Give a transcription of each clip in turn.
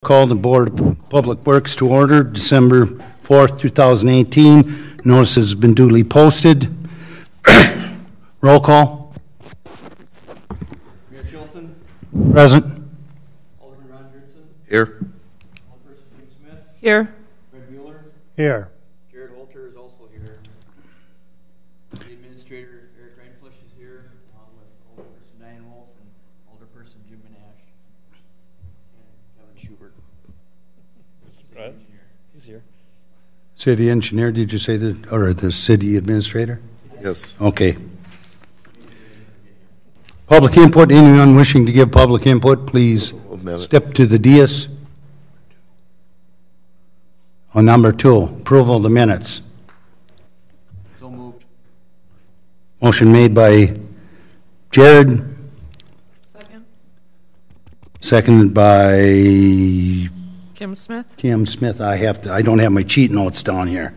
call the Board of Public Works to order December 4th, 2018. Notice has been duly posted. Roll call. Mayor Chilson. Present. Alderman Ron Jurtson. Here. Alderperson Jim Smith. Here. Fred Bueller. Here. Jared Holter is also here. The Administrator Eric Reinflush is here, along with Alderperson Diane Wolf and Alderperson Jim Manash and Kevin Schubert. Right. He's here. City engineer, did you say that, or the city administrator? Yes. Okay. Public input, anyone wishing to give public input, please step to the dais. On number 2, approval of the minutes. So moved. Motion made by Jared, Second. seconded by Kim Smith. Kim Smith. I don't have my cheat notes down here.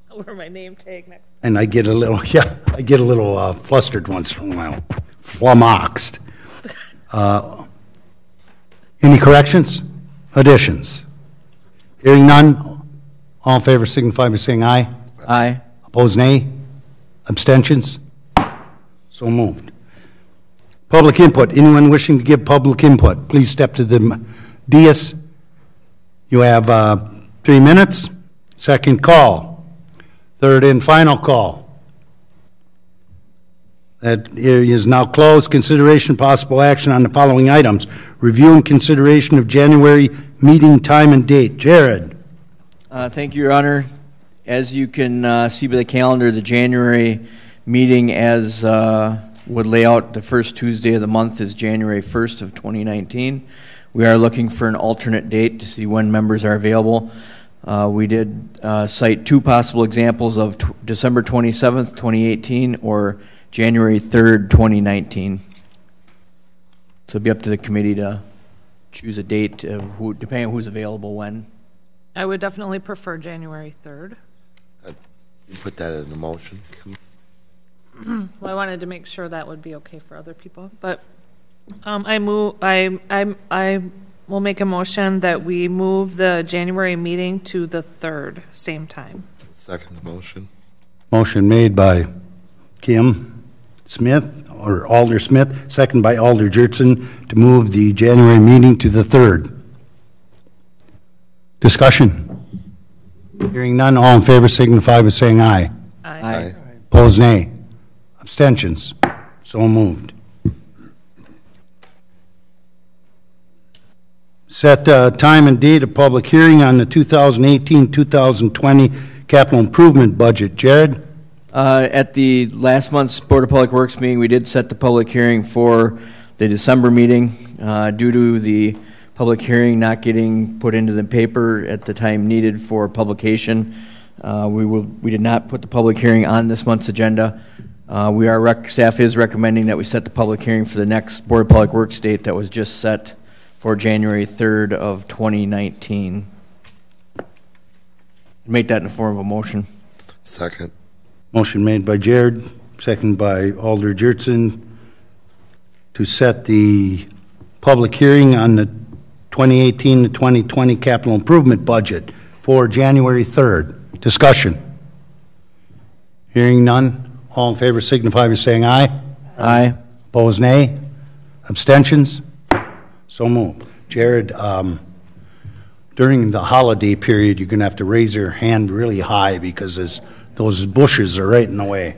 I'll wear my name tag next time. And I get a little, flustered once in a while, flummoxed. Any corrections? Additions? Hearing none, all in favor signify by saying aye. Aye. Opposed, nay. Abstentions? So moved. Public input. Anyone wishing to give public input, please step to the dais. You have 3 minutes. Second call. Third and final call. That area is now closed. Consideration possible action on the following items. Review and consideration of January meeting time and date. Jared. Thank you, Your Honor. As you can see by the calendar, the January meeting as would lay out the first Tuesday of the month is January 1st of 2019. We are looking for an alternate date to see when members are available. We did cite 2 possible examples of December 27th, 2018 or January 3rd, 2019. So it'll be up to the committee to choose a date depending on who's available when. I would definitely prefer January 3rd. You put that in the motion. Well, I wanted to make sure that would be okay for other people, but I will make a motion that we move the January meeting to the 3rd, same time. Second motion. Motion made by Kim Smith, or Alder Smith, second by Alder Jurtson, to move the January meeting to the 3rd. Discussion. Hearing none, all in favor signify by saying aye. Aye. Opposed, nay. Abstentions. So moved. Set time and date of public hearing on the 2018-2020 capital improvement budget. Jared? At the last month's Board of Public Works meeting, we did set the public hearing for the December meeting. Due to the public hearing not getting put into the paper at the time needed for publication, we did not put the public hearing on this month's agenda. Staff is recommending that we set the public hearing for the next Board of Public Works date that was just set for January 3rd of 2019. Make that in the form of a motion. Second. Motion made by Jared, second by Alder Jurtson, to set the public hearing on the 2018 to 2020 capital improvement budget for January 3rd. Discussion. Hearing none. All in favor signify by saying aye. Aye. Opposed, nay. Abstentions? So moved. Jared, during the holiday period, you're going to have to raise your hand really high because those bushes are right in the way.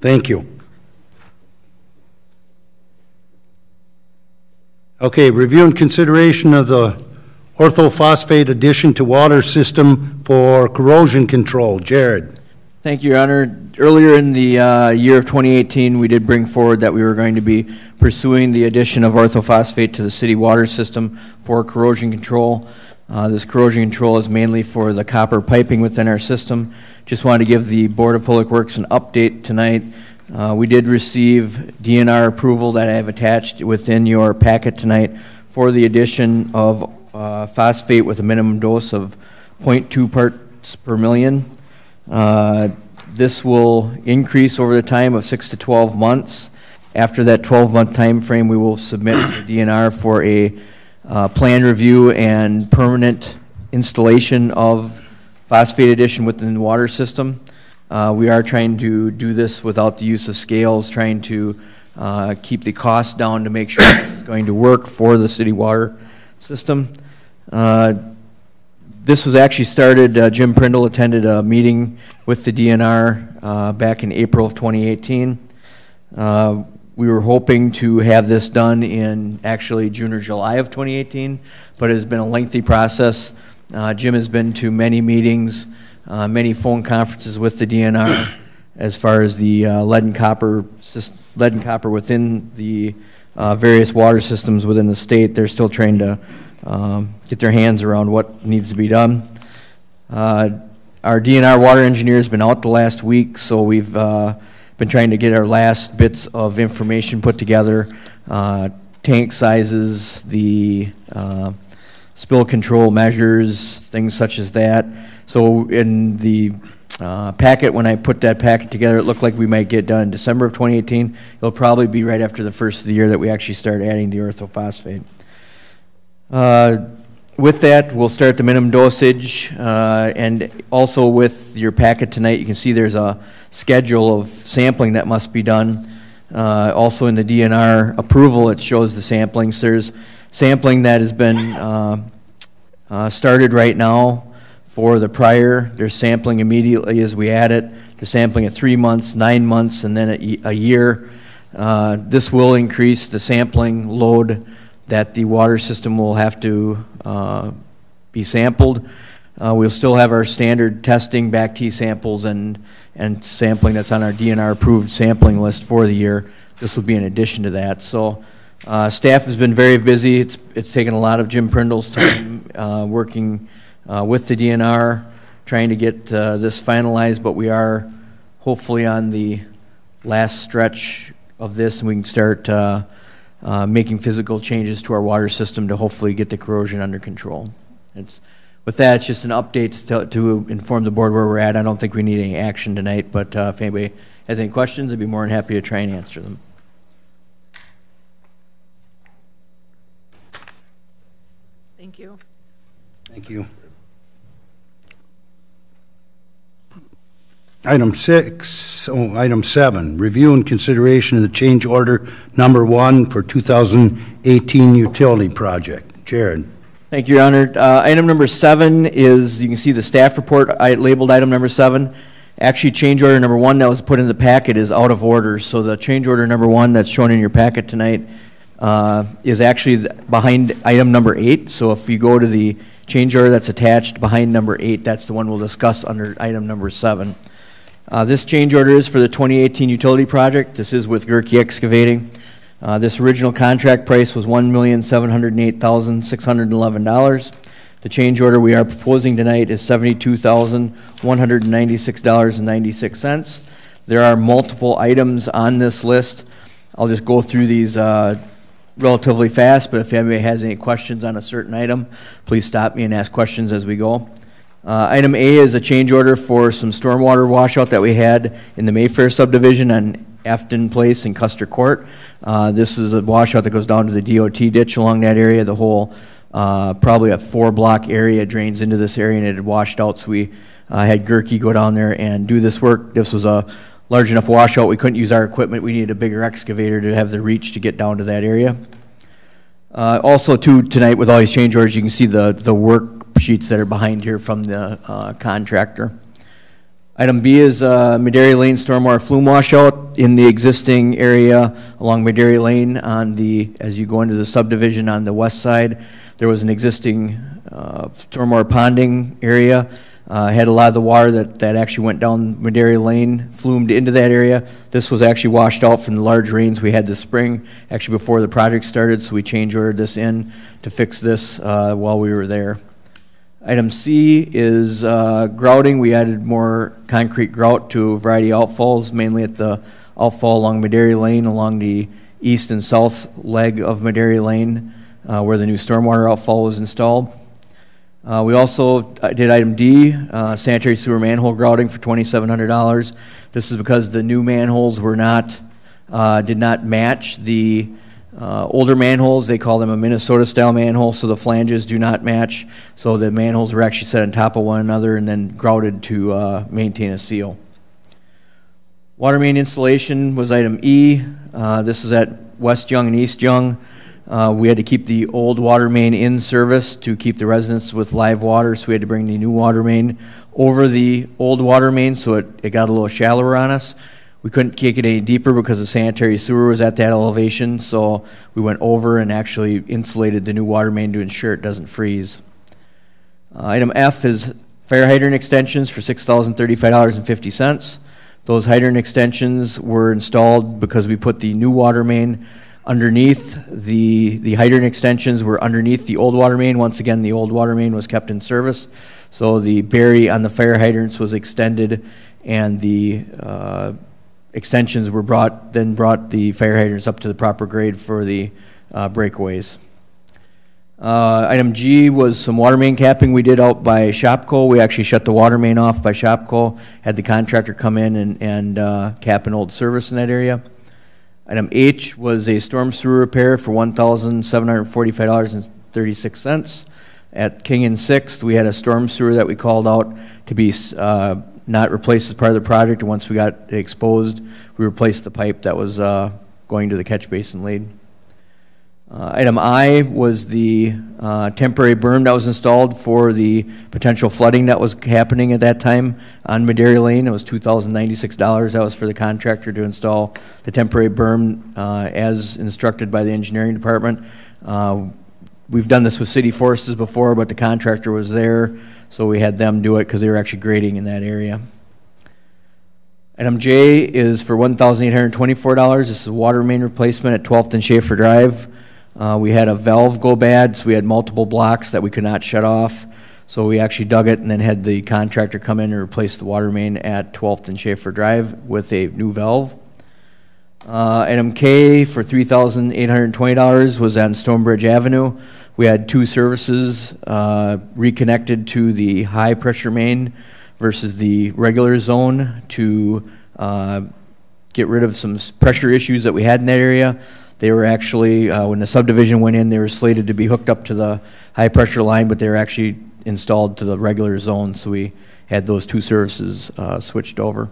Thank you. Okay, review and consideration of the orthophosphate addition to water system for corrosion control. Jared. Thank you, Your Honor. Earlier in the year of 2018, we did bring forward that we were going to be pursuing the addition of orthophosphate to the city water system for corrosion control. This corrosion control is mainly for the copper piping within our system. Just wanted to give the Board of Public Works an update tonight. We did receive DNR approval that I have attached within your packet tonight for the addition of phosphate with a minimum dose of 0.2 parts per million. This will increase over the time of 6 to 12 months After that 12-month time frame, we will submit to the DNR for a plan review and permanent installation of phosphate addition within the water system. We are trying to do this without the use of scales, trying to keep the cost down to make sure this is going to work for the city water system. This was actually started, Jim Prindle attended a meeting with the DNR back in April of 2018. We were hoping to have this done in actually June or July of 2018, but it has been a lengthy process. Jim has been to many meetings, many phone conferences with the DNR as far as the lead and copper within the various water systems within the state. They're still trying to get their hands around what needs to be done. Our DNR water engineer has been out the last week, so we've been trying to get our last bits of information put together, tank sizes, the spill control measures, things such as that. So in the packet, when I put that packet together, it looked like we might get done in December of 2018. It'll probably be right after the first of the year that we actually start adding the orthophosphate. With that, we'll start the minimum dosage, and also with your packet tonight, you can see there's a schedule of sampling that must be done. Also in the DNR approval, it shows the samplings. There's sampling that has been started right now for the prior. There's sampling immediately as we add it. There's sampling at 3 months, 9 months, and then a year. This will increase the sampling load that the water system will have to be sampled. We'll still have our standard testing, back T samples, and sampling that's on our DNR approved sampling list for the year. This will be in addition to that. So staff has been very busy. It's taken a lot of Jim Prindle's time working with the DNR, trying to get this finalized, but we are hopefully on the last stretch of this, and we can start making physical changes to our water system to hopefully get the corrosion under control. With that, it's just an update to inform the board where we're at. I don't think we need any action tonight, but if anybody has any questions, I'd be more than happy to try and answer them. Thank you. Thank you. Item 7, review and consideration of the change order number 1 for 2018 utility project. Jared. Thank you, Your Honor. Item number 7 is, you can see the staff report labeled item number 7. Actually, change order number 1 that was put in the packet is out of order. So the change order number 1 that's shown in your packet tonight is actually behind item number 8. So if you go to the change order that's attached behind number 8, that's the one we'll discuss under item number 7. This change order is for the 2018 utility project. This is with Gerke Excavating. This original contract price was $1,708,611. The change order we are proposing tonight is $72,196.96. There are multiple items on this list. I'll just go through these relatively fast, but if anybody has any questions on a certain item, please stop me and ask questions as we go. Item A is a change order for some stormwater washout that we had in the Mayfair subdivision on Afton Place and Custer Court. This is a washout that goes down to the DOT ditch along that area. The whole, probably a 4-block area drains into this area, and it had washed out, so we had Gerke go down there and do this work. This was a large enough washout. We couldn't use our equipment. We needed a bigger excavator to have the reach to get down to that area. Also, tonight with all these change orders, you can see the work sheets that are behind here from the contractor. Item B is Madera Lane stormwater flume washout in the existing area along Madera Lane as you go into the subdivision on the west side. There was an existing stormwater ponding area. Had a lot of the water that actually went down Madera Lane flumed into that area. This was actually washed out from the large rains we had this spring, actually before the project started, so we change ordered this in to fix this while we were there. Item C is grouting. We added more concrete grout to a variety of outfalls, mainly at the outfall along Madera Lane, along the east and south leg of Madera Lane, where the new stormwater outfall was installed. We also did item D, sanitary sewer manhole grouting for $2,700. This is because the new manholes were not did not match the older manholes. They call them a Minnesota-style manhole, so the flanges do not match. So the manholes were actually set on top of one another and then grouted to maintain a seal. Water main installation was item E. This is at West Young and East Young. We had to keep the old water main in service to keep the residents with live water, so we had to bring the new water main over the old water main, so it got a little shallower on us. We couldn't kick it any deeper because the sanitary sewer was at that elevation, so we went over and actually insulated the new water main to ensure it doesn't freeze. Item F is fire hydrant extensions for $6,035.50. Those hydrant extensions were installed because we put the new water main underneath. The hydrant extensions were underneath the old water main. Once again, the old water main was kept in service. So the bury on the fire hydrants was extended, and the extensions were brought the fire hydrants up to the proper grade for the breakaways. Item G was some water main capping we did out by Shopko. We actually shut the water main off by Shopko, had the contractor come in and cap an old service in that area. Item H was a storm sewer repair for $1,745.36. At King and 6th, we had a storm sewer that we called out to be not replaced as part of the project, and once we got it exposed, we replaced the pipe that was going to the catch basin lead. Item I was the temporary berm that was installed for the potential flooding that was happening at that time on Madera Lane. It was $2,096. That was for the contractor to install the temporary berm as instructed by the engineering department. We've done this with city forces before, but the contractor was there, so we had them do it because they were actually grading in that area. Item J is for $1,824. This is a water main replacement at 12th and Schaefer Drive. We had a valve go bad, so we had multiple blocks that we could not shut off. So we actually dug it and then had the contractor come in and replace the water main at 12th and Schaefer Drive with a new valve. Item K for $3,820 was on Stonebridge Avenue. We had two services reconnected to the high pressure main versus the regular zone to get rid of some pressure issues that we had in that area. They were actually, when the subdivision went in, they were slated to be hooked up to the high pressure line, but they were actually installed to the regular zone, so we had those two services switched over.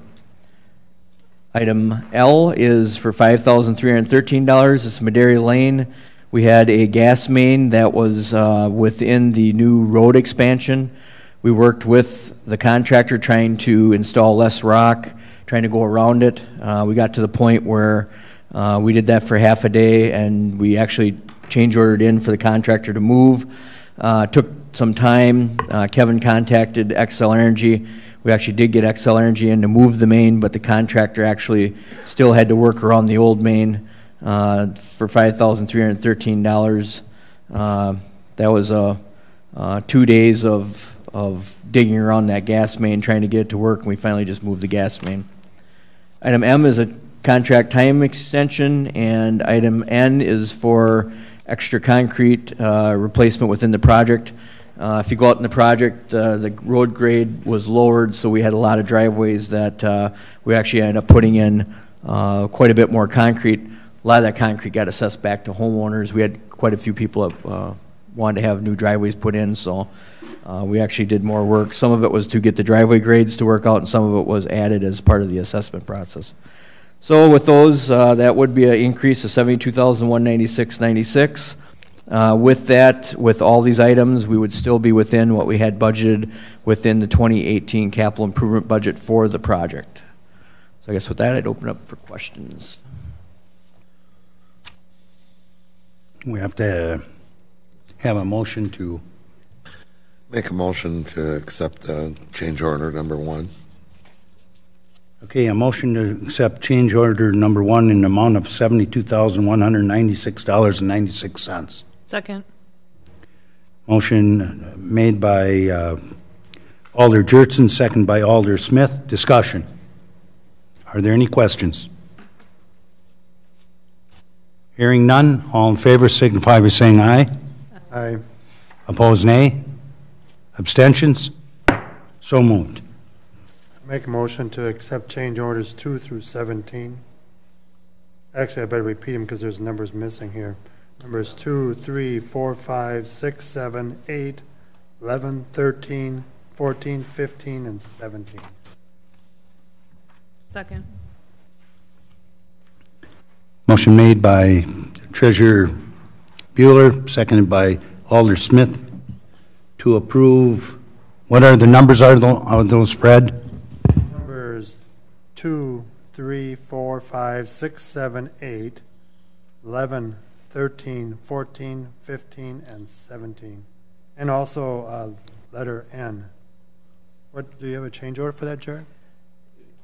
Item L is for $5,313. This is Madera Lane. We had a gas main that was within the new road expansion. We worked with the contractor trying to install less rock, trying to go around it. We got to the point where we did that for half a day, and we actually change ordered in for the contractor to move. Took some time. Kevin contacted XL Energy. We actually did get XL Energy in to move the main, but the contractor actually still had to work around the old main for $5,313. That was 2 days of digging around that gas main, trying to get it to work, and we finally just moved the gas main. Item M is a contract time extension, and item N is for extra concrete replacement within the project. If you go out in the project, the road grade was lowered, so we had a lot of driveways that we actually ended up putting in quite a bit more concrete. A lot of that concrete got assessed back to homeowners. We had quite a few people that wanted to have new driveways put in, so we actually did more work. Some of it was to get the driveway grades to work out, and some of it was added as part of the assessment process. So with those, that would be an increase of $72,196.96. With that, with all these items, we would still be within what we had budgeted within the 2018 capital improvement budget for the project. So I guess with that, I'd open up for questions. We have to have a motion to... Make a motion to accept change order number 1. Okay, a motion to accept change order number 1 in the amount of $72,196.96. Second. Motion made by Alder Jurtson, second by Alder Smith. Discussion. Are there any questions? Hearing none, all in favor signify by saying aye. Aye. Opposed, nay. Abstentions? So moved. Make a motion to accept change orders 2 through 17. Actually, I better repeat them because there's numbers missing here. Numbers 2, 3, 4, 5, 6, 7, 8, 11, 13, 14, 15, and 17. Second. Motion made by Treasurer Bueller, seconded by Alder Smith to approve. What are the numbers are those, Fred? Numbers 2, 3, 4, 5, 6, 7, 8, 11, 13, 14, 15, and 17. And also letter N. What, do you have a change order for that, Jared?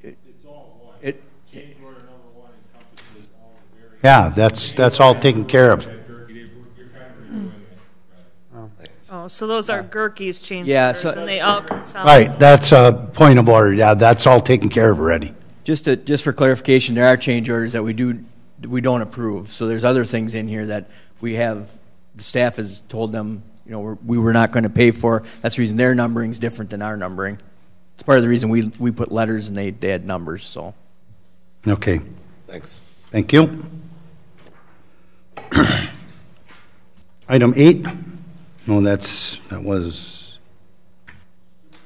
It's all one. Change order number 1 encompasses all the various. Yeah, that's all taken care of. You're kind of redoing it. Oh, so those are Gerke's change Yeah, orders, so- and they all consolidate. Right, that's a point of order. Yeah, that's all taken care of already. Just for clarification, there are change orders that we don't approve. So there's other things in here that we have, the staff has told them, you know, we were not going to pay for. That's the reason their numbering is different than our numbering. It's part of the reason we put letters and they had numbers, so. Okay, Thanks. thank you. Item 8. No, that was.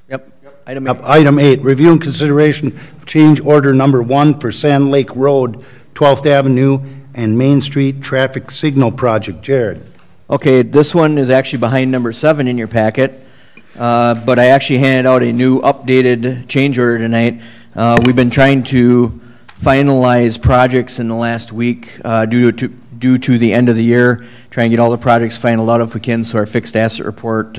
Yep. Item Yep, 8. Item 8, review and consideration of change order number 1 for Sand Lake Road, 12th Avenue and Main Street Traffic Signal Project. Jared. Okay, this one is actually behind number 7 in your packet, but I actually handed out a new updated change order tonight. We've been trying to finalize projects in the last week due to the end of the year, try and get all the projects finalized out if we can so our fixed asset report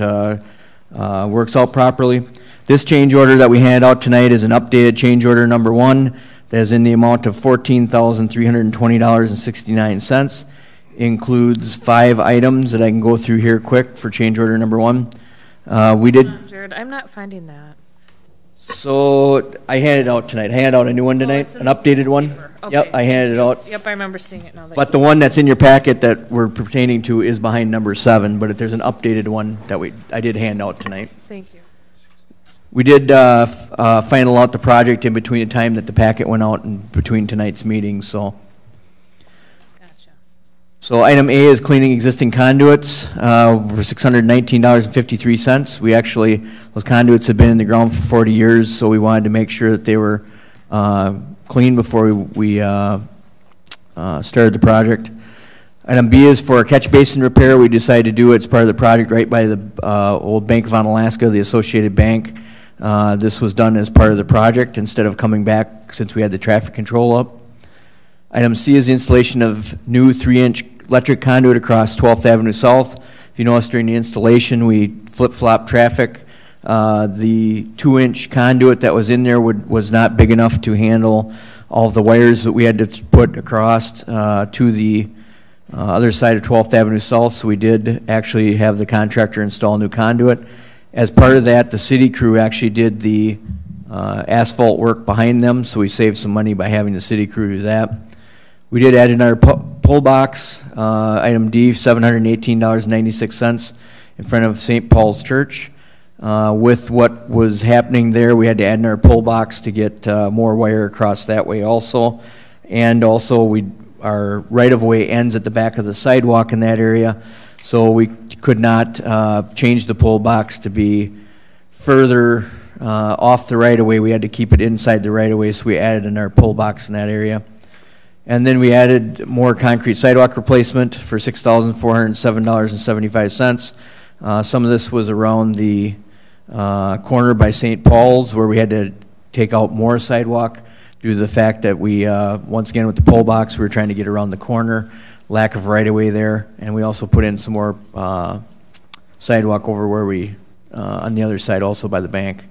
works out properly. This change order that we handed out tonight is an updated change order number 1 that is in the amount of $14,320.69. Includes 5 items that I can go through here quick for change order number 1. We did. Jared, I'm not finding that. So I handed out tonight. I handed out a new one tonight, it's an in the updated one. paper. Yep, Okay. I handed it out. Yep, I remember seeing it now. But the one that's in your packet that we're pertaining to is behind number 7. But if there's an updated one that I did hand out tonight. Thank you. We did final out the project in between the time that the packet went out and between tonight's meeting. So item A is cleaning existing conduits for $619.53. We actually, those conduits have been in the ground for 40 years, so we wanted to make sure that they were clean before we started the project. Item B is for a catch basin repair. We decided to do it as part of the project right by the old Bank of Onalaska, the Associated Bank. This was done as part of the project instead of coming back since we had the traffic control up. Item C is the installation of new 3-inch electric conduit across 12th Avenue South. If you notice during the installation, we flip-flop traffic. The 2-inch conduit that was in there was not big enough to handle all of the wires that we had to put across to the other side of 12th Avenue South, so we did actually have the contractor install new conduit. As part of that, the city crew actually did the asphalt work behind them, so we saved some money by having the city crew do that. We did add another pull box, item D, $718.96 in front of St. Paul's Church. With what was happening there, we had to add another pull box to get more wire across that way also. And also, our right-of-way ends at the back of the sidewalk in that area, so we could not change the pull box to be further off the right-of-way. We had to keep it inside the right-of-way, so we added another pull box in that area. And then we added more concrete sidewalk replacement for $6,407.75. Some of this was around the corner by St. Paul's where we had to take out more sidewalk due to the fact that we, once again with the pole box, we were trying to get around the corner, lack of right-of-way there, and we also put in some more sidewalk over where we, on the other side also by the bank.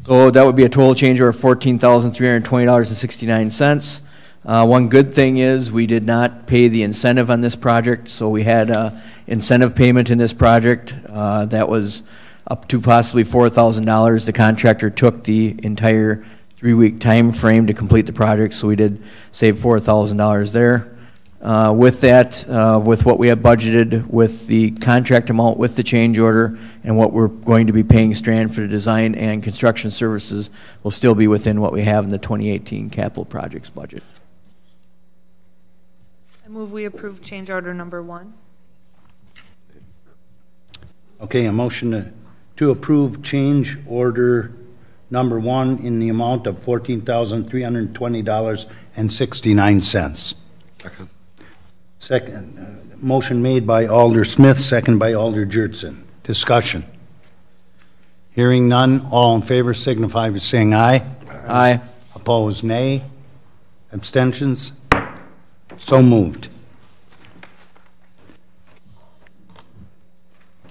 So that would be a total change order of $14,320.69. One good thing is we did not pay the incentive on this project, so we had an incentive payment in this project that was up to possibly $4,000. The contractor took the entire 3-week time frame to complete the project, so we did save $4,000 there. With that, with what we have budgeted, with the contract amount, with the change order, and what we're going to be paying Strand for the design and construction services, will still be within what we have in the 2018 capital projects budget. I move we approve change order number 1. Okay, a motion to approve change order number 1 in the amount of $14,320.69. Second. Second, motion made by Alder Smith, second by Alder Jurtson. Discussion. Hearing none, all in favor signify by saying aye. Aye. Opposed, nay. Abstentions? So moved.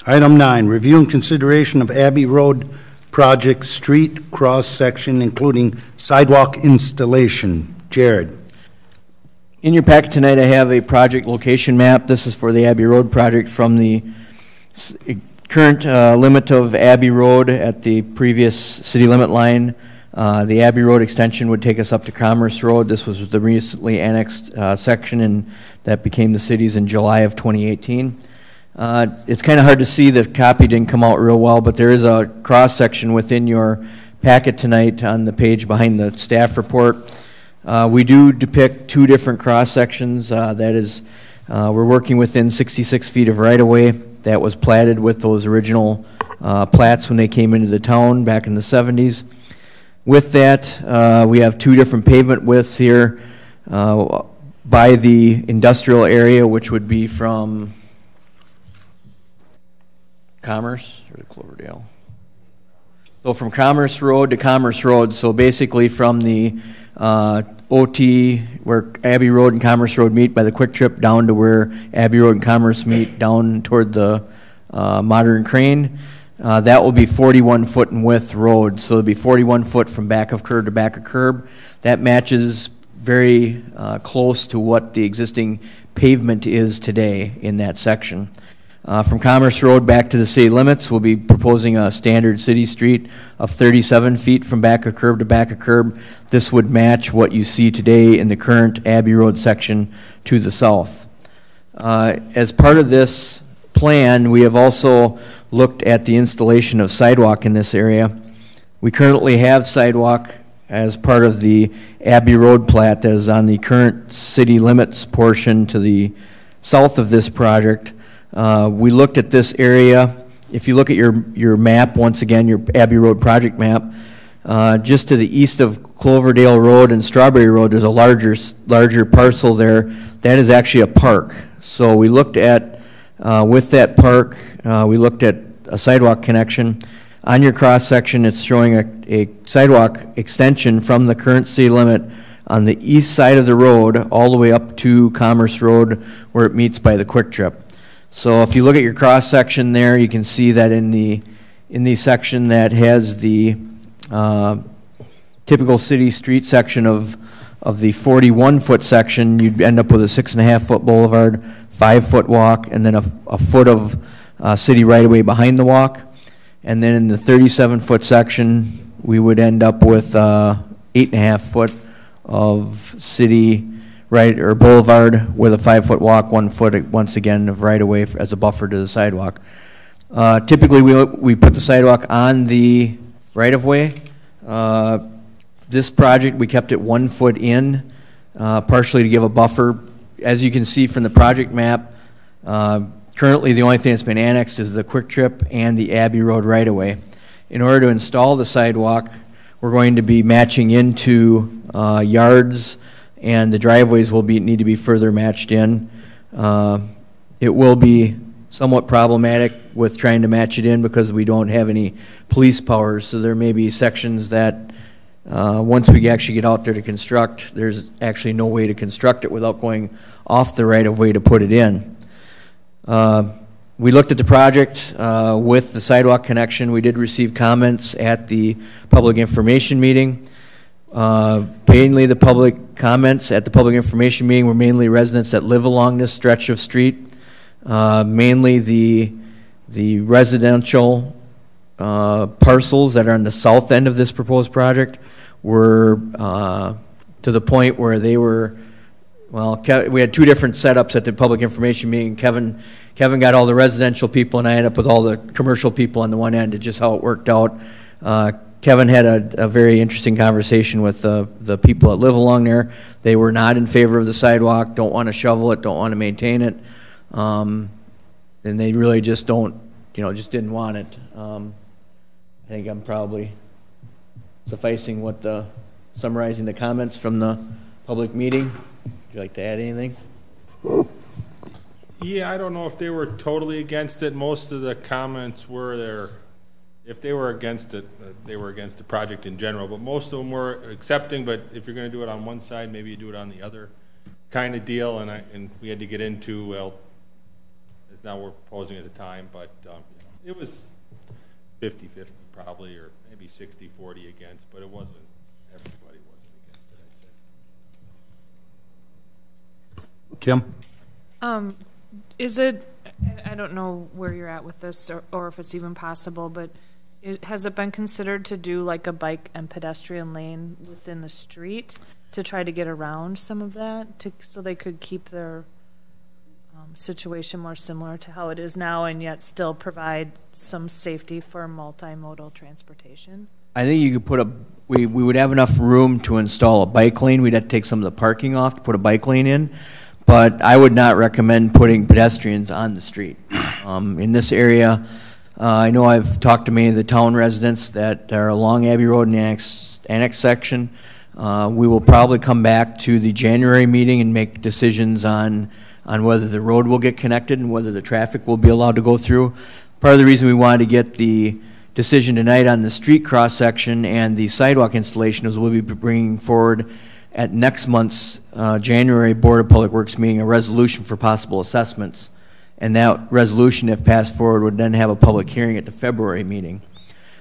Item 9, review and consideration of Abbey Road project street cross-section, including sidewalk installation. Jared. In your packet tonight, I have a project location map. This is for the Abbey Road project from the current limit of Abbey Road at the previous city limit line. The Abbey Road extension would take us up to Commerce Road. This was the recently annexed section, and that became the city's in July of 2018. It's kind of hard to see, the copy didn't come out real well, but there is a cross-section within your packet tonight on the page behind the staff report. We do depict 2 different cross-sections. That is, we're working within 66 feet of right-of-way that was platted with those original plats when they came into the town back in the 70s. With that, we have 2 different pavement widths here by the industrial area, which would be from Commerce or to Cloverdale. So from Commerce Road to Commerce Road, so basically from the OT where Abbey Road and Commerce Road meet by the Quick Trip down to where Abbey Road and Commerce meet down toward the Modern Crane. That will be 41 foot in width road, so it'll be 41 foot from back of curb to back of curb. That matches very close to what the existing pavement is today in that section. From Commerce Road back to the city limits, we'll be proposing a standard city street of 37 feet from back of curb to back of curb. This would match what you see today in the current Abbey Road section to the south. As part of this plan, we have also looked at the installation of sidewalk in this area. We currently have sidewalk as part of the Abbey Road plat that is on the current city limits portion to the south of this project. We looked at this area. If you look at your map, once again, your Abbey Road project map, just to the east of Cloverdale Road and Strawberry Road, there's a larger parcel there. That is actually a park. So we looked at, with that park, we looked at a sidewalk connection. On your cross-section, it's showing a sidewalk extension from the current city limit on the east side of the road all the way up to Commerce Road where it meets by the Quick Trip. So if you look at your cross-section there, you can see that in the section that has the typical city street section of the 41-foot section, you'd end up with a 6.5-foot boulevard, 5-foot walk, and then a foot of city right-of-way behind the walk. And then in the 37-foot section, we would end up with 8.5 foot of city right or boulevard with a 5-foot walk, 1 foot once again of right of way as a buffer to the sidewalk. Typically, we put the sidewalk on the right of way. This project, we kept it 1 foot in, partially to give a buffer. As you can see from the project map, currently the only thing that's been annexed is the Quick Trip and the Abbey Road right of way. In order to install the sidewalk, we're going to be matching into yards, and the driveways will need to be further matched in. It will be somewhat problematic with trying to match it in because we don't have any police powers, so there may be sections that once we actually get out there to construct, there's actually no way to construct it without going off the right-of-way to put it in. We looked at the project with the sidewalk connection. We did receive comments at the public information meeting. Mainly the public comments at the public information meeting were mainly residents that live along this stretch of street. Mainly the residential parcels that are on the south end of this proposed project were to the point where they were, well, we had 2 different setups at the public information meeting. Kevin got all the residential people, and I ended up with all the commercial people on the one end. It's just how it worked out. Kevin had a very interesting conversation with the people that live along there. They were not in favor of the sidewalk, don't want to shovel it, don't want to maintain it. And they really just don't, just didn't want it. I think I'm probably summarizing the comments from the public meeting. Would you like to add anything? Yeah, I don't know if they were totally against it. Most of the comments were there. If they were against it, they were against the project in general, but most of them were accepting, but if you're gonna do it on one side, maybe you do it on the other kind of deal, and we had to get into, well, as now we're proposing at the time, but it was 50-50 probably, or maybe 60-40 against, but it wasn't, everybody wasn't against it, I'd say. Kim? Is it, I don't know where you're at with this or if it's even possible, but has it been considered to do like a bike and pedestrian lane within the street to try to get around some of that, so they could keep their situation more similar to how it is now and yet still provide some safety for multimodal transportation? I think you could we would have enough room to install a bike lane. We'd have to take some of the parking off to put a bike lane in. But I would not recommend putting pedestrians on the street. In this area, I know I've talked to many of the town residents that are along Abbey Road in the annex section. We will probably come back to the January meeting and make decisions on whether the road will get connected and whether the traffic will be allowed to go through. Part of the reason we wanted to get the decision tonight on the street cross section and the sidewalk installation is we'll be bringing forward at next month's January Board of Public Works meeting, a resolution for possible assessments. And that resolution, if passed forward, would then have a public hearing at the February meeting.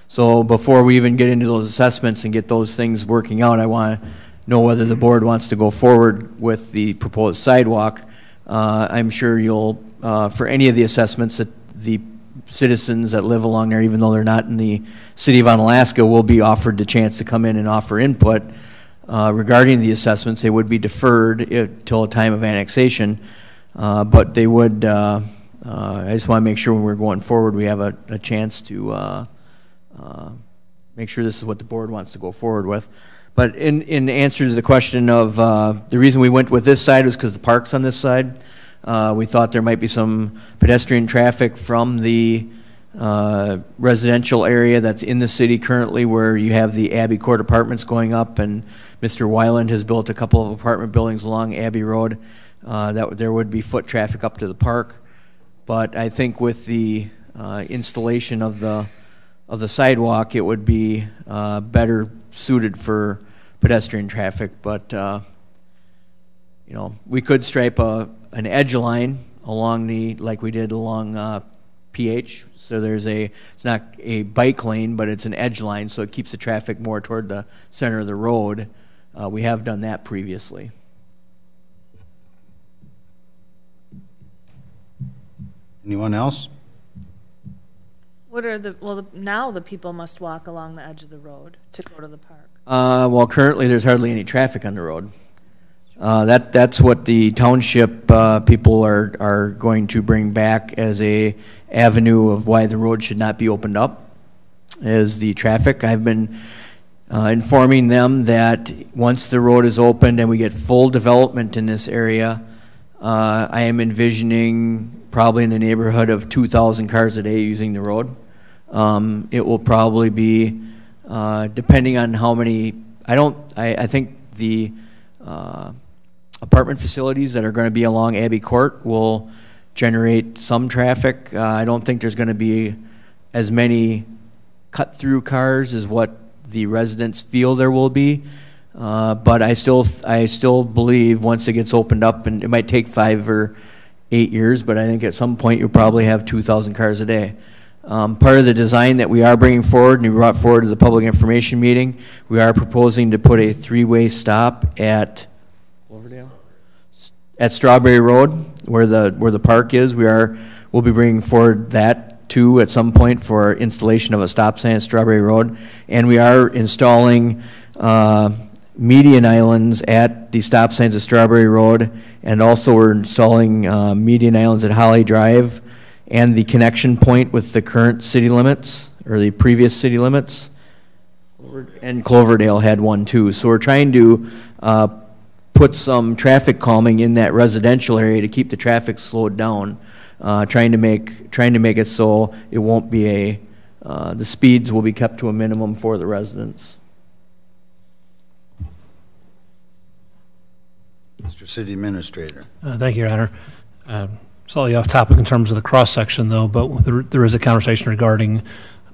So before we even get into those assessments and get those things working out, I want to know whether the board wants to go forward with the proposed sidewalk. I'm sure you'll, for any of the assessments that the citizens that live along there, even though they're not in the city of Onalaska, will be offered the chance to come in and offer input. Regarding the assessments, they would be deferred till a time of annexation, but they would, I just want to make sure when we're going forward we have a chance to make sure this is what the board wants to go forward with. But in answer to the question of the reason we went with this side was because the park's on this side. We thought there might be some pedestrian traffic from the residential area that's in the city currently, where you have the Abbey Court apartments going up, and Mr. Weiland has built a couple of apartment buildings along Abbey Road. That there would be foot traffic up to the park, but I think with the installation of the sidewalk, it would be better suited for pedestrian traffic. But we could stripe an edge line along like we did along PH. So it's not a bike lane, but it's an edge line, so it keeps the traffic more toward the center of the road. We have done that previously. Anyone else? Now the people must walk along the edge of the road to go to the park. Well, currently there's hardly any traffic on the road. That's what the township people are going to bring back as a avenue of why the road should not be opened up, is the traffic. I've been informing them that once the road is opened and we get full development in this area, I am envisioning probably in the neighborhood of 2,000 cars a day using the road. It will probably be, depending on how many, I think the apartment facilities that are going to be along Abbey Court will generate some traffic. I don't think there's going to be as many cut-through cars as what the residents feel there will be. But I still believe once it gets opened up, and it might take 5 or 8 years, but I think at some point you'll probably have 2,000 cars a day. Part of the design that we are bringing forward, and we brought forward to the public information meeting, we are proposing to put a 3-way stop at Strawberry Road, where the park is. We'll be bringing forward that too at some point for installation of a stop sign at Strawberry Road, and we are installing median islands at the stop signs at Strawberry Road, and also we're installing median islands at Holly Drive and the connection point with the current city limits, or the previous city limits. And Cloverdale had one too. So we're trying to put some traffic calming in that residential area to keep the traffic slowed down. Trying to make it so it won't be the speeds will be kept to a minimum for the residents. Mr. City Administrator. Thank you, Your Honor. Slightly off topic in terms of the cross-section, though, but there is a conversation regarding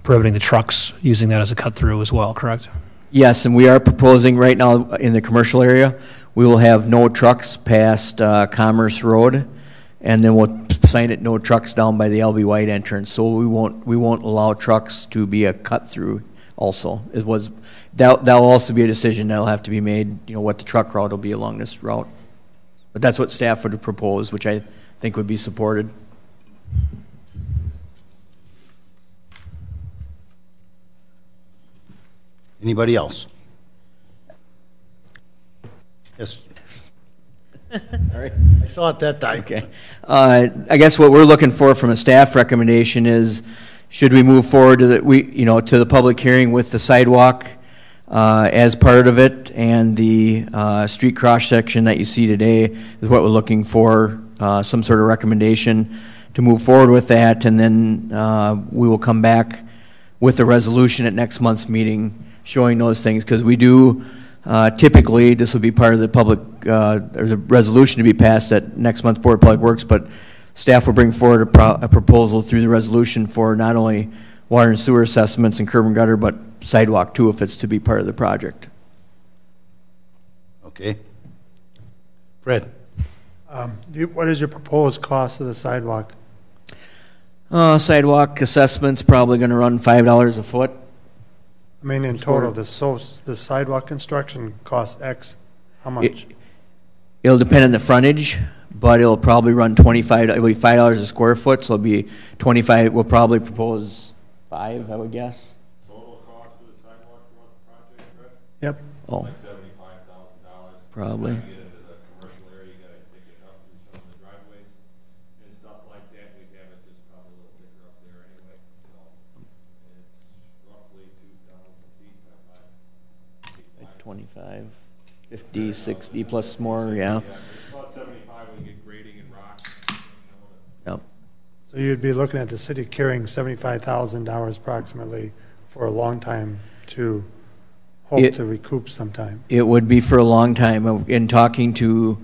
prohibiting the trucks using that as a cut-through as well, correct? Yes, and we are proposing right now in the commercial area, we will have no trucks past Commerce Road, and then we'll sign it no trucks down by the LB White entrance. So we won't allow trucks to be a cut-through also. That'll also be a decision that'll have to be made, you know, what the truck route will be along this route. But that's what staff would propose, which I think would be supported. Anybody else? Yes. All right. I saw it that time. Okay. I guess what we're looking for from a staff recommendation is, should we move forward to the public hearing with the sidewalk as part of it, and the street cross section that you see today is what we're looking for, some sort of recommendation to move forward with that, and then we will come back with a resolution at next month's meeting showing those things, because we do typically, this would be part of the public, or the resolution to be passed at next month's Board of Public Works, but staff will bring forward a proposal through the resolution for not only water and sewer assessments and curb and gutter, but sidewalk too, if it's to be part of the project. Okay. Fred? What is your proposed cost of the sidewalk? Sidewalk assessment's probably going to run $5 a foot. I mean, in total, the sidewalk construction costs X. How much? It'll depend on the frontage, but it'll probably run it'll be $5 a square foot, so it'll be 25. We'll probably propose 5, I would guess. Total cost for the sidewalk throughout the project, Fred? Yep. Oh, Like $75,000. probably. When you get into the commercial area, you gotta dig it up through some of the driveways and stuff like that. We'd have it just probably a little thicker up there anyway, so it's roughly 2,000 feet by 5. Like 25, 50, 60 plus more, yeah. It's about 75 when you get grading and rock. Yep. So you'd be looking at the city carrying $75,000 approximately for a long time to hope to recoup sometime. It would be for a long time. In talking to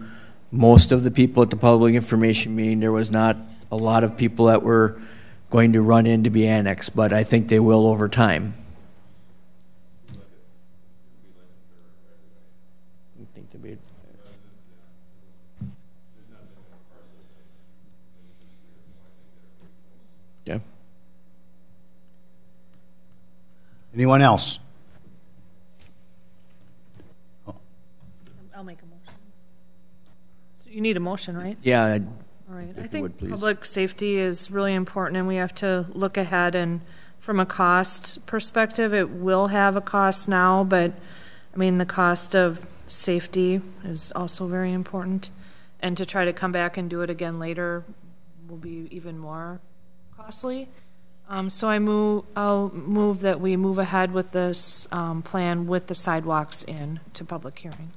most of the people at the public information meeting, there was not a lot of people that were going to run in to be annexed, but I think they will over time. I think to be. Yeah. Anyone else? I'll make a motion. So you need a motion, right? Yeah. All right. If I you think would, please. public safety is really important, and we have to look ahead. And from a cost perspective, it will have a cost now, but I mean, the cost of safety is also very important. And to try to come back and do it again later will be even more costly. So I'll move that we move ahead with this plan with the sidewalks in to public hearing.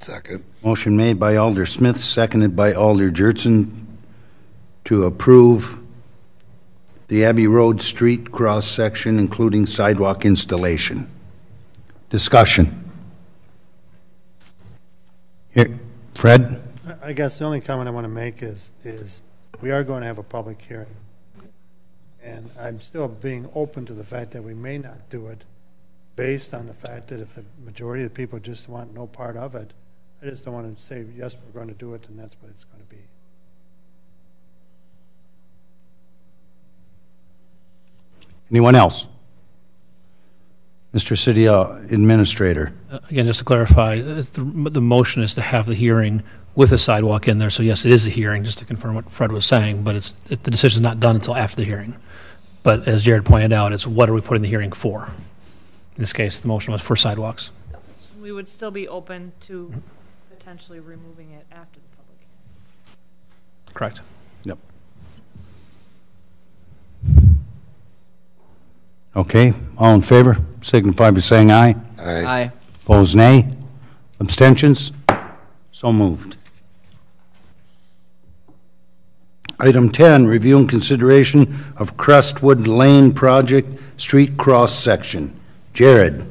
Second. Motion made by Alder Smith, seconded by Alder Jurtson to approve the Abbey Road Street cross-section, including sidewalk installation. Discussion. Here, Fred? I guess the only comment I want to make is we are going to have a public hearing. And I'm still being open to the fact that we may not do it based on the fact that if the majority of the people just want no part of it, I just don't want to say, yes, we're going to do it, and that's what it's going to be. Anyone else? Mr. City Administrator. Again, just to clarify, the motion is to have the hearing with a sidewalk in there. So yes, it is a hearing, just to confirm what Fred was saying, but the decision is not done until after the hearing. But as Jared pointed out, it's what are we putting the hearing for? In this case, the motion was for sidewalks. We would still be open to potentially removing it after the public hearing. Correct. Yep. Okay, all in favor, signify by saying aye. Aye. Opposed, nay. Abstentions? So moved. Item 10, review and consideration of Crestwood Lane Project Street Cross Section. Jared.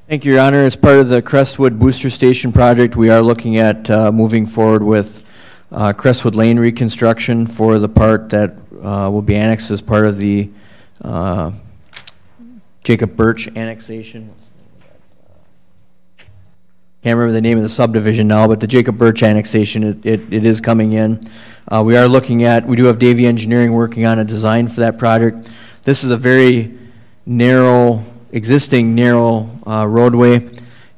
Thank you, Your Honor. As part of the Crestwood Booster Station project, we are looking at moving forward with Crestwood Lane reconstruction for the part that will be annexed as part of the Jacob Birch annexation. Can't remember the name of the subdivision now, but the Jacob Birch annexation, it is coming in. We do have Davy Engineering working on a design for that project. This is a very narrow, existing narrow roadway,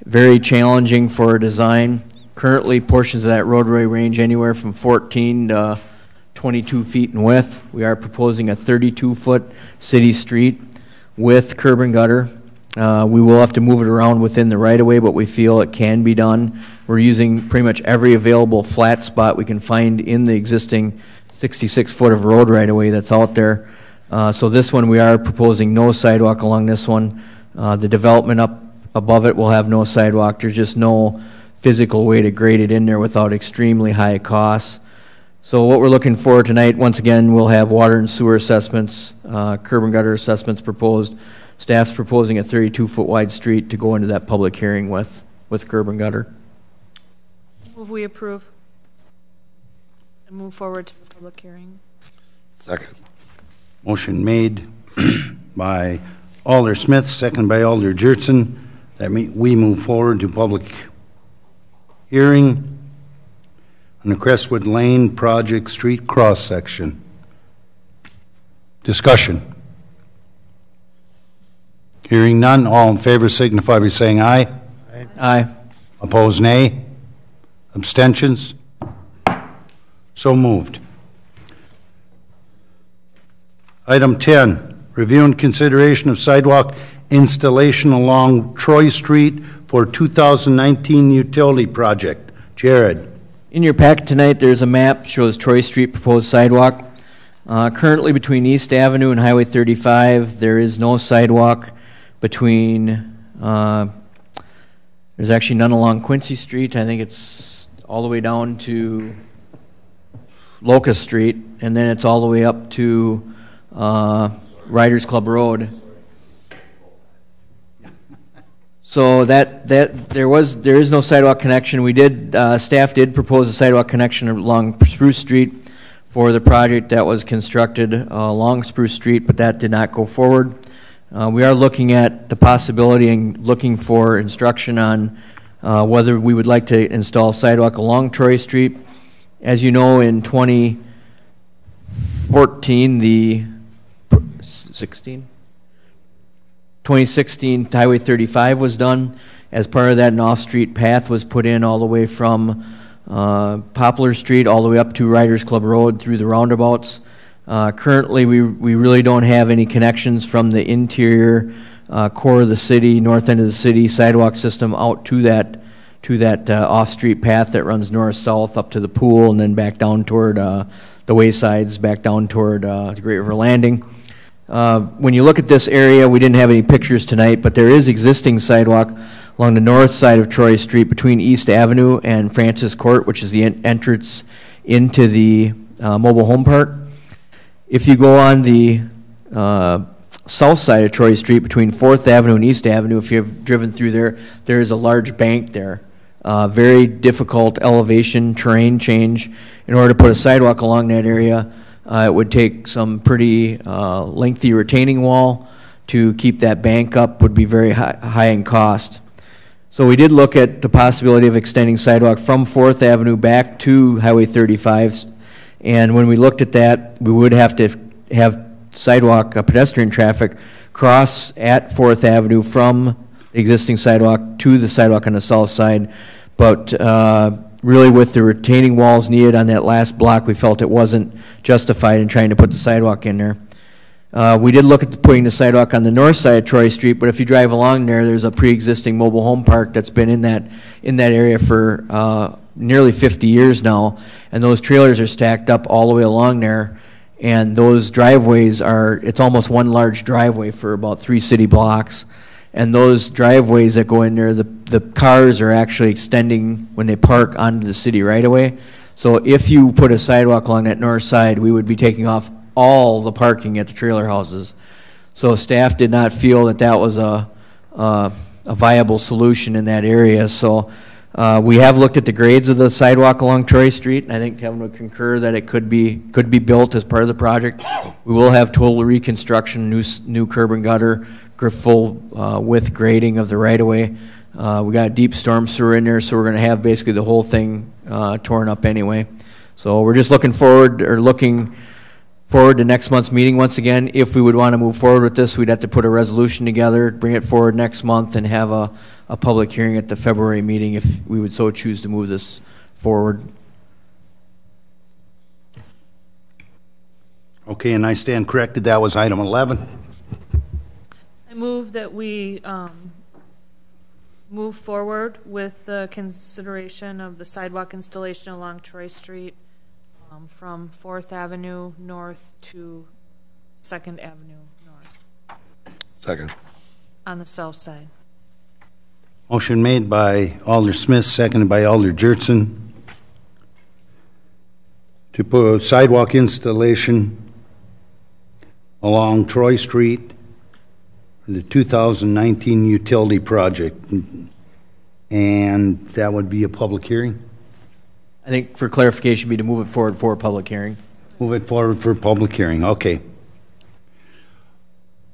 very challenging for design. Currently, portions of that roadway range anywhere from 14 to 22 feet in width. We are proposing a 32-foot city street with curb and gutter. We will have to move it around within the right-of-way, but we feel it can be done. We're using pretty much every available flat spot we can find in the existing 66-foot of road right-of-way that's out there. So this one, we are proposing no sidewalk along this one. The development up above it will have no sidewalk. There's just no physical way to grade it in there without extremely high costs. So what we're looking for tonight, once again, we'll have water and sewer assessments, curb and gutter assessments proposed. Staff's proposing a 32-foot wide street to go into that public hearing with curb and gutter. Move we approve and move forward to the public hearing. Second. Motion made by Alder Smith, second by Alder Jurtson, that we move forward to public hearing on the Crestwood Lane Project Street Cross Section. Discussion. Hearing none, all in favor signify by saying aye. Aye. Opposed, nay. Abstentions? So moved. Item 10, review and consideration of sidewalk installation along Troy Street for 2019 utility project. Jared. In your packet tonight, there's a map shows Troy Street proposed sidewalk. Currently between East Avenue and Highway 35, there is no sidewalk between, there's actually none along Quincy Street. I think it's all the way down to Locust Street, and then it's all the way up to Riders Club Road. So there is no sidewalk connection. We did, staff did propose a sidewalk connection along Spruce Street for the project that was constructed along Spruce Street, but that did not go forward. We are looking at the possibility and looking for instruction on whether we would like to install sidewalk along Troy Street. As you know, in 2016, Highway 35 was done. As part of that, an off-street path was put in all the way from Poplar Street all the way up to Riders Club Road through the roundabouts. Currently, we really don't have any connections from the interior core of the city, north end of the city sidewalk system out to that off-street path that runs north-south up to the pool and then back down toward the waysides, back down toward the Great River Landing. When you look at this area, we didn't have any pictures tonight, but there is existing sidewalk along the north side of Troy Street between East Avenue and Francis Court, which is the entrance into the mobile home park. If you go on the south side of Troy Street between 4th Avenue and East Avenue, if you've driven through there, there is a large bank there. Very difficult elevation, terrain change. In order to put a sidewalk along that area, it would take some pretty lengthy retaining wall to keep that bank up, would be very high in cost. So we did look at the possibility of extending sidewalk from 4th Avenue back to Highway 35. And when we looked at that, we would have to have sidewalk, pedestrian traffic, cross at 4th Avenue from the existing sidewalk to the sidewalk on the south side. But really with the retaining walls needed on that last block, we felt it wasn't justified in trying to put the sidewalk in there. We did look at putting the sidewalk on the north side of Troy Street, but if you drive along there, there's a pre-existing mobile home park that's been in that area for nearly 50 years now, and those trailers are stacked up all the way along there, and those driveways it's almost one large driveway for about 3 city blocks, and those driveways that go in there, the cars are actually extending when they park onto the city right away. So if you put a sidewalk along that north side, we would be taking off all the parking at the trailer houses. So staff did not feel that that was a viable solution in that area. So we have looked at the grades of the sidewalk along Troy Street, and I think Kevin would concur that it could be built as part of the project. We will have total reconstruction, new curb and gutter, full width grading of the right-of-way. We got a deep storm sewer in there, so we're going to have basically the whole thing torn up anyway. So we're just looking forward to next month's meeting once again. If we would want to move forward with this, we'd have to put a resolution together, bring it forward next month, and have a public hearing at the February meeting if we would so choose to move this forward. Okay, and I stand corrected, that was item 11. I move that we move forward with the consideration of the sidewalk installation along Troy Street from 4th Avenue North to 2nd Avenue North Second. on the south side. Motion made by Alder Smith, seconded by Alder Jurtson, to put a sidewalk installation along Troy Street, the 2019 utility project, and that would be a public hearing? I think for clarification, be to move it forward for a public hearing. Move it forward for public hearing, okay.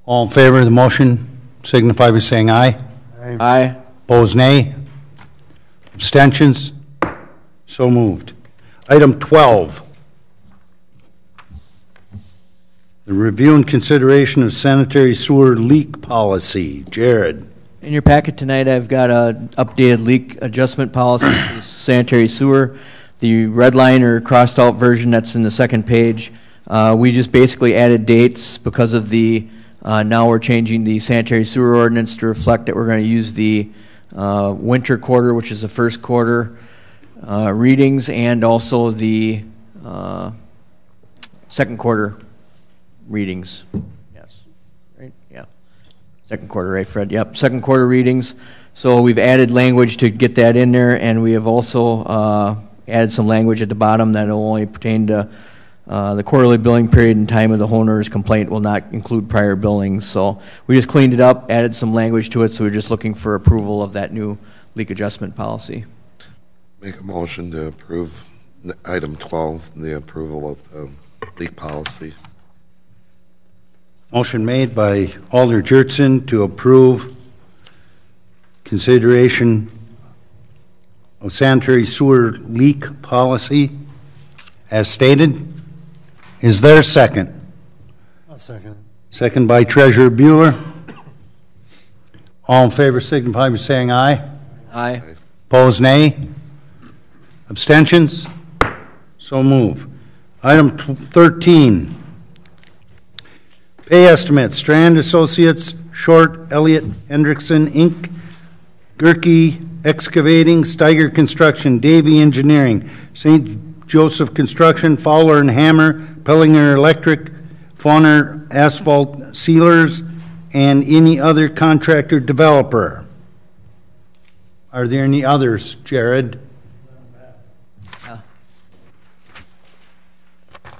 All in favor of the motion, signify by saying aye. Aye. Opposed, nay. Abstentions? So moved. Item 12. The review and consideration of sanitary sewer leak policy. Jared. In your packet tonight, I've got an updated leak adjustment policy for the sanitary sewer. The red line or crossed out version that's in the second page. We just basically added dates because of the, now we're changing the sanitary sewer ordinance to reflect that we're going to use the winter quarter, which is the first quarter readings, and also the second quarter readings. Yes, right? Yeah. Second quarter, right, Fred? Yep, second quarter readings. So we've added language to get that in there, and we have also added some language at the bottom that will only pertain to the quarterly billing period and time of the homeowner's complaint will not include prior billings. So we just cleaned it up, added some language to it, so we're just looking for approval of that new leak adjustment policy. Make a motion to approve item 12, the approval of the leak policy. Motion made by Alder Jurtson to approve consideration of sanitary sewer leak policy as stated. Is there a second? I'll second it. Second by Treasurer Bueller. All in favor signify by saying aye. Aye. Opposed, nay. Abstentions? So move. Item 13. Pay estimates, Strand Associates, Short, Elliott, Hendrickson, Inc., Gerke Excavating, Steiger Construction, Davy Engineering, St. Joseph Construction, Fowler and Hammer, Pellinger Electric, Fauner Asphalt Sealers, and any other contractor developer. Are there any others, Jared?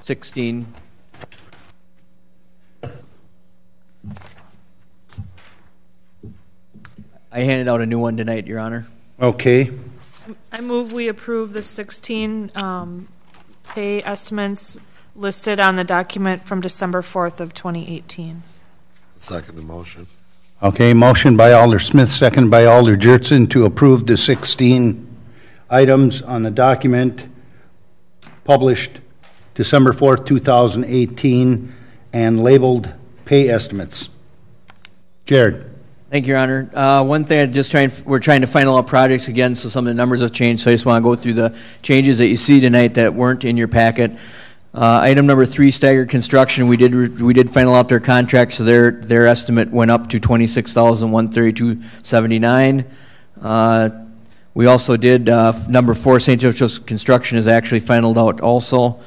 16. I handed out a new one tonight, Your Honor. Okay. I move we approve the 16 pay estimates listed on the document from December 4th of 2018. Second the motion. Okay, motion by Alder Smith, second by Alder Jurtson to approve the 16 items on the document published December 4th, 2018, and labeled pay estimates. Jared. Thank you, Your Honor. One thing, we're trying to final out projects again, so some of the numbers have changed, so I just want to go through the changes that you see tonight that weren't in your packet. Item number 3, Steiger Construction, we did final out their contract, so their estimate went up to $26,132.79. We also did number 4, St. Joseph's Construction is actually finalized out also.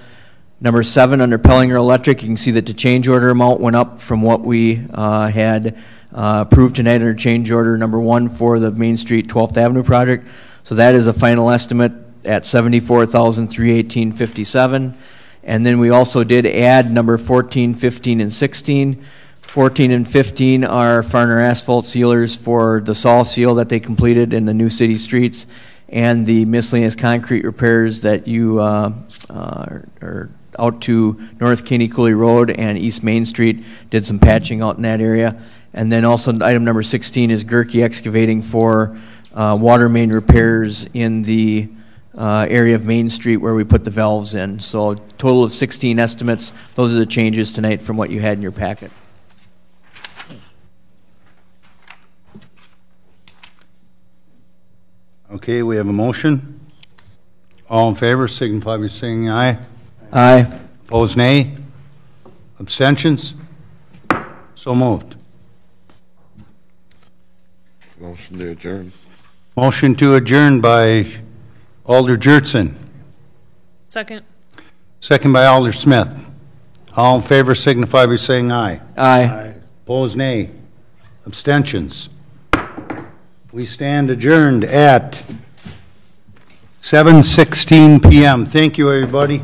Number 7, under Pellinger Electric, you can see that the change order amount went up from what we had approved tonight under change order number 1 for the Main Street 12th Avenue project. So that is a final estimate at $74,318.57. And then we also did add number 14, 15, and 16. 14 and 15 are Farner asphalt sealers for the saw seal that they completed in the new city streets, and the miscellaneous concrete repairs that you are out to North Caney Cooley Road and East Main Street, did some patching out in that area. And then also item number 16 is Gerke Excavating for water main repairs in the area of Main Street where we put the valves in. So total of 16 estimates. Those are the changes tonight from what you had in your packet. Okay, we have a motion. All in favor signify by saying aye. Aye. Opposed, nay. Abstentions? So moved. Motion to adjourn. Motion to adjourn by Alder Jurtson. Second. Second by Alder Smith. All in favor signify by saying aye. Aye. Opposed, nay. Abstentions? We stand adjourned at 7:16 p.m. Thank you, everybody.